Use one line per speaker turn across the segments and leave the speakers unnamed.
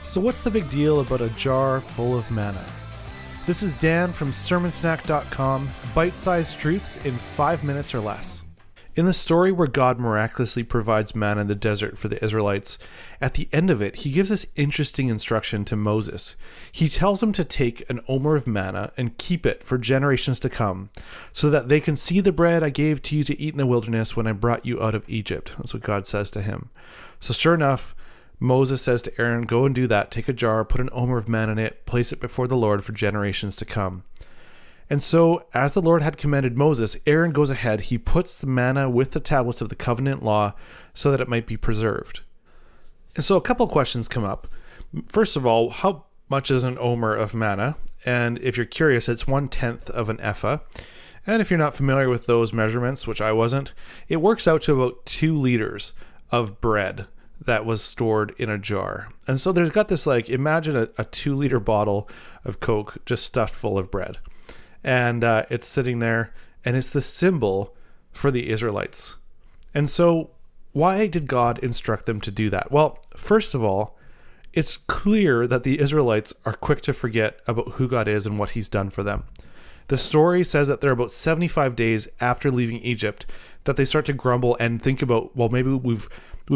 So what's the big deal about a jar full of manna? This is Dan from sermonsnack.com, bite-sized truths in 5 minutes or less. In the story where God miraculously provides manna in the desert for the Israelites, at the end of it, he gives this interesting instruction to Moses. He tells him to take an omer of manna and keep it for generations to come, so that they can see the bread I gave to you to eat in the wilderness when I brought you out of Egypt. That's what God says to him. So sure enough, Moses says to Aaron, go and do that. Take a jar, put an omer of manna in it, place it before the Lord for generations to come. And so, as the Lord had commanded Moses, Aaron goes ahead. He puts the manna with the tablets of the covenant law so that it might be preserved. And so a couple questions come up. First of all, how much is an omer of manna? And if you're curious, it's 1/10 of an ephah. And if you're not familiar with those measurements, which I wasn't, it works out to about 2 liters of bread that was stored in a jar. And so there's got this, like, imagine a 2-liter bottle of Coke just stuffed full of bread. And it's sitting there, and it's the symbol for the Israelites. And so why did God instruct them to do that? Well, first of all, it's clear that the Israelites are quick to forget about who God is and what he's done for them. The story says that they're about 75 days after leaving Egypt that they start to grumble and think about, well, maybe we've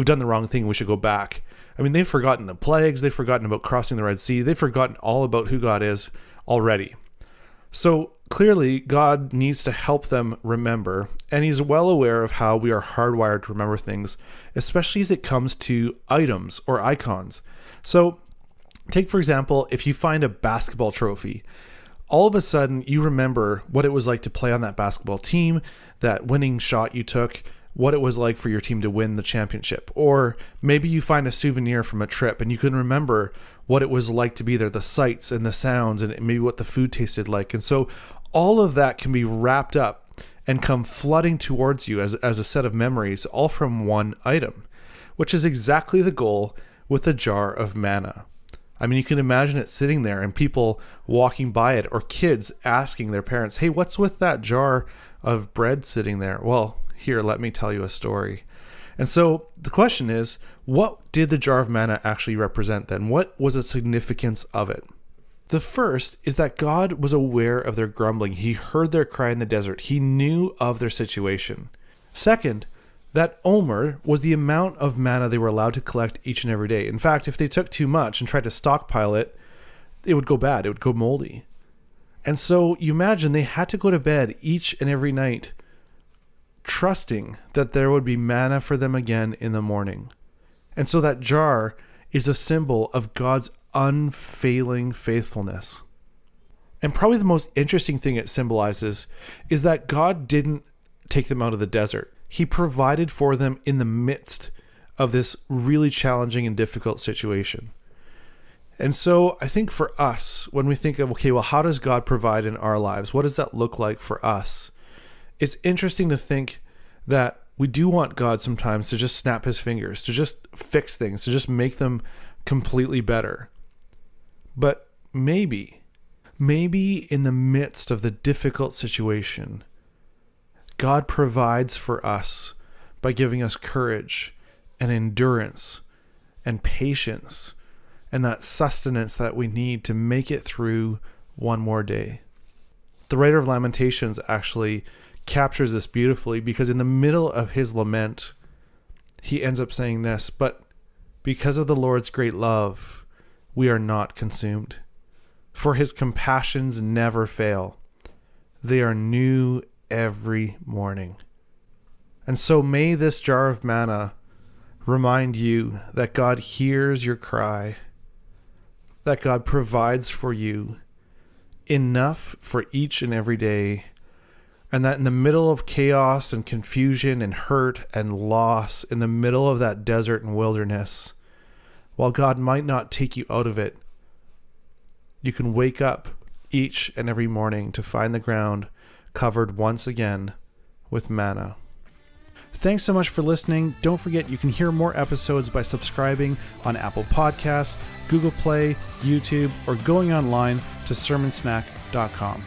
done the wrong thing, we should go back. I mean, they've forgotten the plagues, they've forgotten about crossing the Red Sea, they've forgotten all about who God is already. So clearly, God needs to help them remember, and he's well aware of how we are hardwired to remember things, especially as it comes to items or icons. So take, for example, if you find a basketball trophy, all of a sudden you remember what it was like to play on that basketball team, that winning shot you took, what it was like for your team to win the championship. Or maybe you find a souvenir from a trip and you can remember what it was like to be there, the sights and the sounds, and maybe what the food tasted like. And so all of that can be wrapped up and come flooding towards you as a set of memories, all from one item, which is exactly the goal with a jar of manna. I mean, you can imagine it sitting there and people walking by it, or kids asking their parents, hey, what's with that jar of bread sitting there? Well, here, let me tell you a story. And so the question is, what did the jar of manna actually represent then? What was the significance of it? The first is that God was aware of their grumbling. He heard their cry in the desert. He knew of their situation. Second, that omer was the amount of manna they were allowed to collect each and every day. In fact, if they took too much and tried to stockpile it, it would go bad. It would go moldy. And so you imagine they had to go to bed each and every night trusting that there would be manna for them again in the morning. And so that jar is a symbol of God's unfailing faithfulness. And probably the most interesting thing it symbolizes is that God didn't take them out of the desert. He provided for them in the midst of this really challenging and difficult situation. And so I think for us, when we think of, okay, well, how does God provide in our lives? What does that look like for us? It's interesting to think that we do want God sometimes to just snap his fingers, to just fix things, to just make them completely better. But maybe in the midst of the difficult situation, God provides for us by giving us courage and endurance and patience and that sustenance that we need to make it through one more day. The writer of Lamentations actually captures this beautifully, because in the middle of his lament, he ends up saying this, but because of the Lord's great love, we are not consumed. For his compassions never fail. They are new every morning. And so may this jar of manna remind you that God hears your cry, that God provides for you enough for each and every day, and that in the middle of chaos and confusion and hurt and loss, in the middle of that desert and wilderness, while God might not take you out of it, you can wake up each and every morning to find the ground covered once again with manna. Thanks so much for listening. Don't forget you can hear more episodes by subscribing on Apple Podcasts, Google Play, YouTube, or going online to sermonsnack.com.